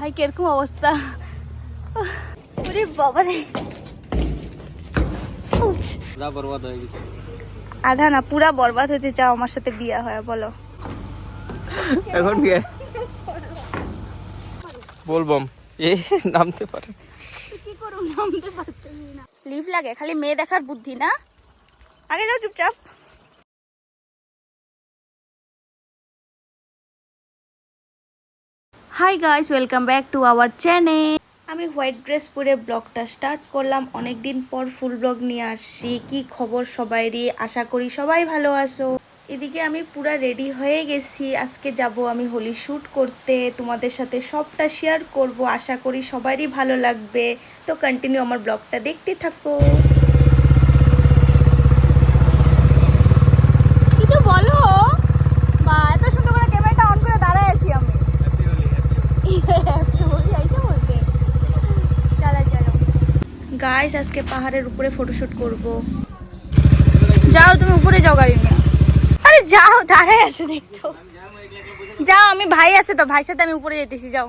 ভাই কিরকম অবস্থা, ওরে বাবা রে, বরবাদ হয়ে গেছে। আধা না পুরা বরবাদ হতে চাও আমার সাথে বিয়ে হয় বলো? এখন কি বলবো এ নামতে পারে, কি করব নামতে পারছি না। লিভ লাগে খালি মেয়ে দেখার বুদ্ধি না, আগে যাও চুপচাপ। Hi guys, welcome back to our channel. আমি হোয়াইট ড্রেস পরে ব্লগটা স্টার্ট করলাম। অনেক দিন পর ফুল ব্লগ নিয়ে আসছি। কি খবর সবাইরই, আশা করি সবাই ভালো আছো। এদিকে আমি পুরা রেডি হয়ে গেছি। আজকে যাব আমি হোলি শ্যুট করতে, তোমাদের সাথে সবটা শেয়ার করব। আশা করি সবারই ভালো লাগবে, তো কন্টিনিউ আমার ব্লগটা দেখতে থাকো। কিছু বলো বা, এত সুন্দর করে ক্যামেরাটা অন করে দাঁড়ায় আছি আমি। গাইস আজকে পাহাড়ের উপরে ফটোশুট করব। যাও তুমি উপরে যাও গাড়ি নিয়ে। আরে যাও, দাঁড়ায় আছে দেখতো। যাও, আমি ভাই আছে তো, ভাইয়ের সাথে আমি উপরে যেতেছি, যাও।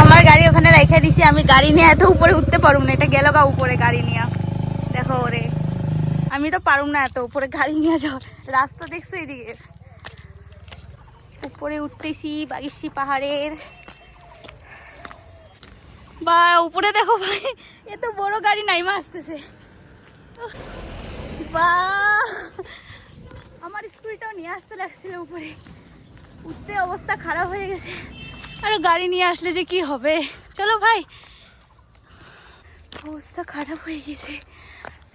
আমার গাড়ি ওখানে রেখে দিছি, আমি গাড়ি নিয়ে এত উপরে উঠতে পারুম না। এটা গেল গা উপরে গাড়ি নিয়ে, দেখো ওরে, আমি তো পারুম না এত উপরে গাড়ি নিয়ে যাও। রাস্তা দেখছো এদিকে, উপরে উঠতেছি বাগিসি পাহাড়ের। বা উপরে দেখো ভাই, এত বড় গাড়ি নাইমা আসতেছে। বা আমার স্কুটিটাও নিয়ে আসতে লাগছিল উপরে, উঠতে অবস্থা খারাপ হয়ে গেছে। আর গাড়ি নিয়ে আসলে যে কি হবে। চলো ভাই, অবস্থা খারাপ হয়ে গেছে।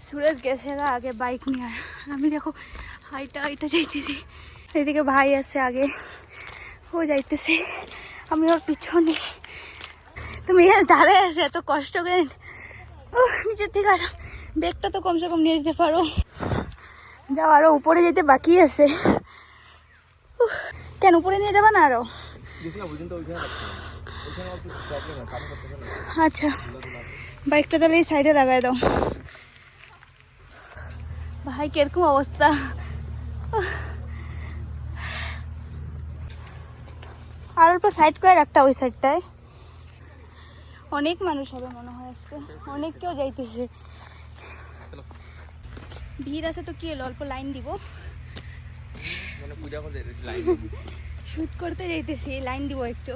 সুরেশ গেছে আগে বাইক নিয়ে, আর আমি দেখো হাইটা হাইটা যাইতেছি। এদিকে ভাই আছে আগে, ও যাইতেছে, আমি ওর পিছনে। তুমি এখানে দাঁড়ায় আছে এত কষ্ট করে, নিচের থেকে আর ব্যাগটা তো কমসে কম নিয়ে যেতে পারো। যাও, আরো উপরে যেতে বাকি আছে। কেন উপরে নিয়ে যাবা না আরো? আচ্ছা, বাইকটা তাহলে এই সাইডে লাগাই দাও। ভাই কিরকম অবস্থা, আর অল্প সাইড করে রাখটা ওই সাইডটায়। অনেক মানুষ হবে মনে হয় আজকে, অনেক কেউ যাইতেছে। ভিড় আছে তো কি হলো, অল্প লাইন দিব, শুট করতে যাইতেছি, লাইন দিব একটু।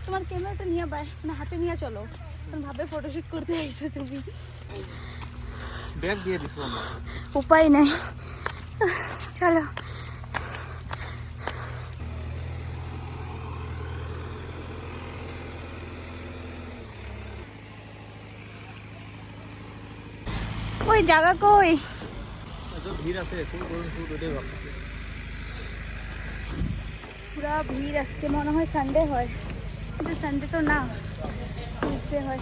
তোমার ক্যামেরাটা নিয়ে মানে হাতে নিয়ে চলো, তুমি ভাবে ফটোশুট করতে আইছো তুমি। ব্যাগ দিয়ে দিছো, উপায় নাই, চলো। ওই জায়গা কই, ভিড় আছে, পুরা ভিড়। আজকে মনে হয় সানডে হয়, কিন্তু সানডে তো না, টিউসডে হয়।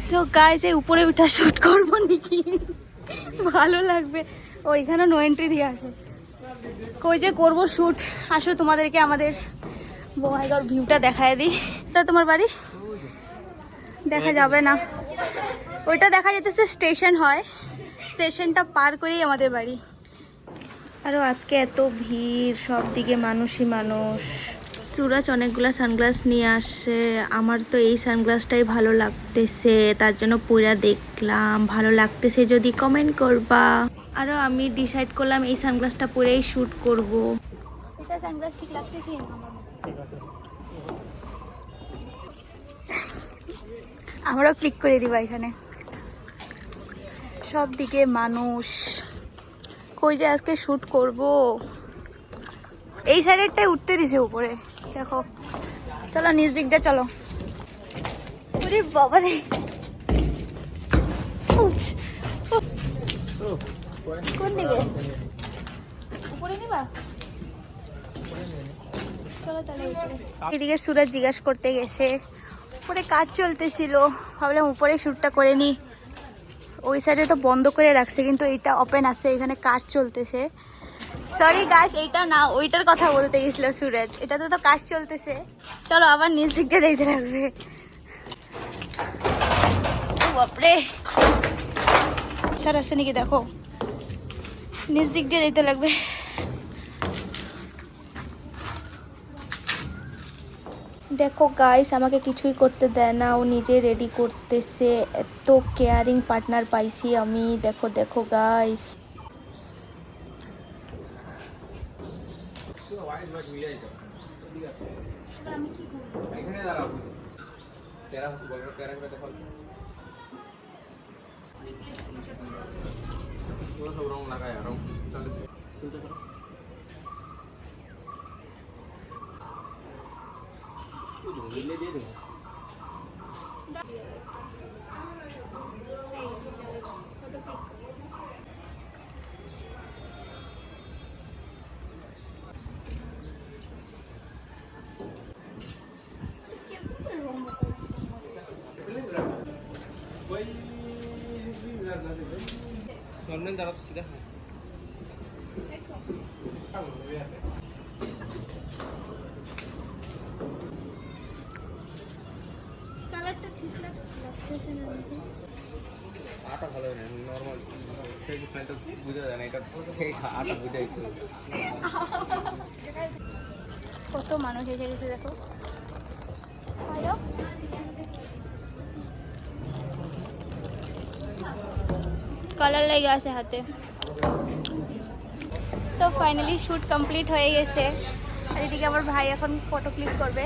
সো গাইস, এই উপরে উঠা শুট করবো নাকি? ভালো লাগবে। ওইখানে নো এন্ট্রি দিয়ে আছে, কই যে করবো শুট। আসো তোমাদেরকে আমাদের বঙ্গাইগাঁওর ভিউটা দেখায় দিই। এটা তোমার বাড়ি দেখা যাবে না, ওইটা দেখা যেতেছে স্টেশন হয়, স্টেশনটা পার করেই আমাদের বাড়ি। আরও আজকে এত ভিড়, সব দিকে মানুষই মানুষ। সুরাজ অনেকগুলা সানগ্লাস নিয়ে আসছে, আমার তো এই সানগ্লাসটাই ভালো লাগতেছে, তার জন্য পুরা দেখলাম। ভালো লাগতেছে যদি কমেন্ট করবা। আরও আমি ডিসাইড করলাম এই সানগ্লাসটা পরেই শ্যুট করব। এটা সানগ্লাস ঠিক লাগতেছে, আমরাও ক্লিক করে দিবা। এখানে সব দিকে মানুষ, কই যে আজকে শ্যুট করব। এই সাইডেরটাই উঠতে দিছে উপরে, দেখো। চলো নিজ দিক দিয়ে চলো। ওরে বাবা রে, কোন দিকে উপরে নিবা? চলো তাহলে। এদিকে সুরজ জিজ্ঞাসা করতে গেছে, উপরে কাজ চলতেছিল, ভাবলাম উপরে শ্যুটটা করে নি। ওই সাইডে তো বন্ধ করে রাখছে, কিন্তু এইটা ওপেন আছে, এখানে কাজ চলতেছে। সরি গাইস, এইটা না, ওইটার কথা বলতে গেছিল সুরজ, এটাতে তো কাজ চলতেছে। চলো আবার নিজ দিকটা যাইতে লাগবে। বাপরে, স্যার আসে নাকি দেখো, নিচ দিক দিয়ে যেতে লাগবে। দেখো গাইস, আমাকে কিছুই করতে দেয় না, ও নিজে রেডি করতেছে। এত কেয়ারিং পার্টনার পাইছি আমি। দেখো দেখো গাইস, সব রং লাগায় রং দিয়ে দেবো। নর্মাল দাঁড়াও সিধা। আটা ভালো না, নর্মাল বুঝা যায় না, এটা আটা বুঝাই। কত মানুষ এসে গেছে দেখো। কালার লেগে আছে হাতে। সো ফাইনালি শ্যুট কমপ্লিট হয়ে গেছে। আর এদিকে আমার ভাই এখন ফটো ক্লিক করবে।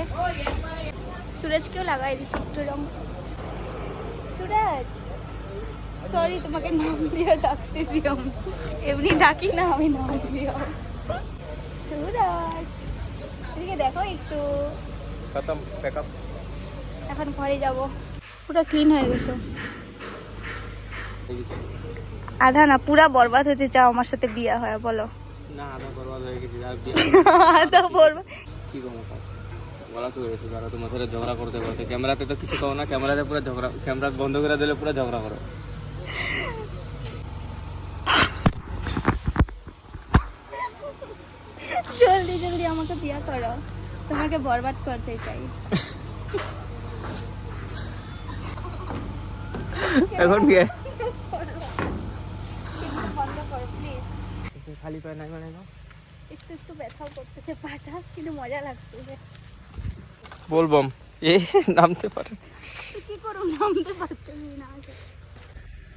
সুরজকেও লাগাই দিছি একটু রং। সুরজ, সরি তোমাকে নাম দিয়ে ডাকতেছি আমি, এমনি ডাকি না আমি নাম দিয়ে। সুরজ, এদিকে দেখো একটু। খতম, প্যাকআপ। এখন ঘরে যাব। পুরো ক্লিন হয়ে গেছে। আধা না, পুরা বরবাদ হতে চাও আমার সাথে বিয়ে হয়? বলো না, আধা বরবাদ হয়ে গেছে। আধা বরবাদ কি করবো বলা তো হয়েছে, তারা তোমার সাথে ঝগড়া করতে করতে। ক্যামেরাতে তো কিছু করো না, ক্যামেরাতে পুরো ঝগড়া, ক্যামেরা বন্ধ করে দিলে পুরো ঝগড়া করো। জলদি জলদি আমাকে বিয়ে করো, তোমাকে বরবাদ করতে চাই। এখন কি বন্ধ করো প্লিজ। খালি পায় নাই মানে একটু একটু ব্যথাও করতেছে পাটা, কিন্তু মজা লাগছে। বলবম এ নামতে পারে। কি করুন, নামতে পারছি না।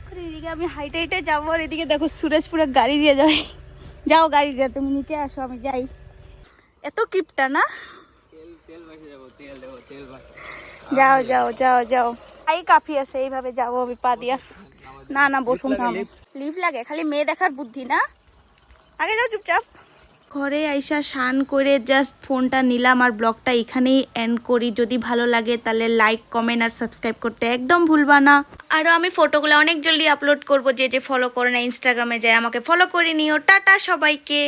আর এদিকে আমি হাইটে হাইটে যাবো, আর এদিকে দেখো সুরেশ পুরো গাড়ি দিয়ে যায়। যাও গাড়ি দিয়ে, তুমি নিচে আসো, আমি যাই। এত কিপটা না। তেল বাসে যাবো, তেল দেবো, তেল বাসে। যাও যাও যাও যাও, এই কাফি আছে, এইভাবে যাবো আমি পা দিয়া। না না বসুন, লিভ লাগে, খালি মেয়ে দেখার বুদ্ধি না। আগে যাও চুপচাপ। ঘরে আইসা স্নান করে জাস্ট ফোনটা নিলাম, আর ব্লগটা এখানেই এন্ড করি। যদি ভালো লাগে তাহলে লাইক, কমেন্ট আর সাবস্ক্রাইব করতে একদম ভুলবা না। আরও আমি ফটোগুলো অনেক জলদি আপলোড করব। যে যে ফলো করে না ইনস্টাগ্রামে যায় আমাকে ফলো করে নিও। টাটা সবাইকে।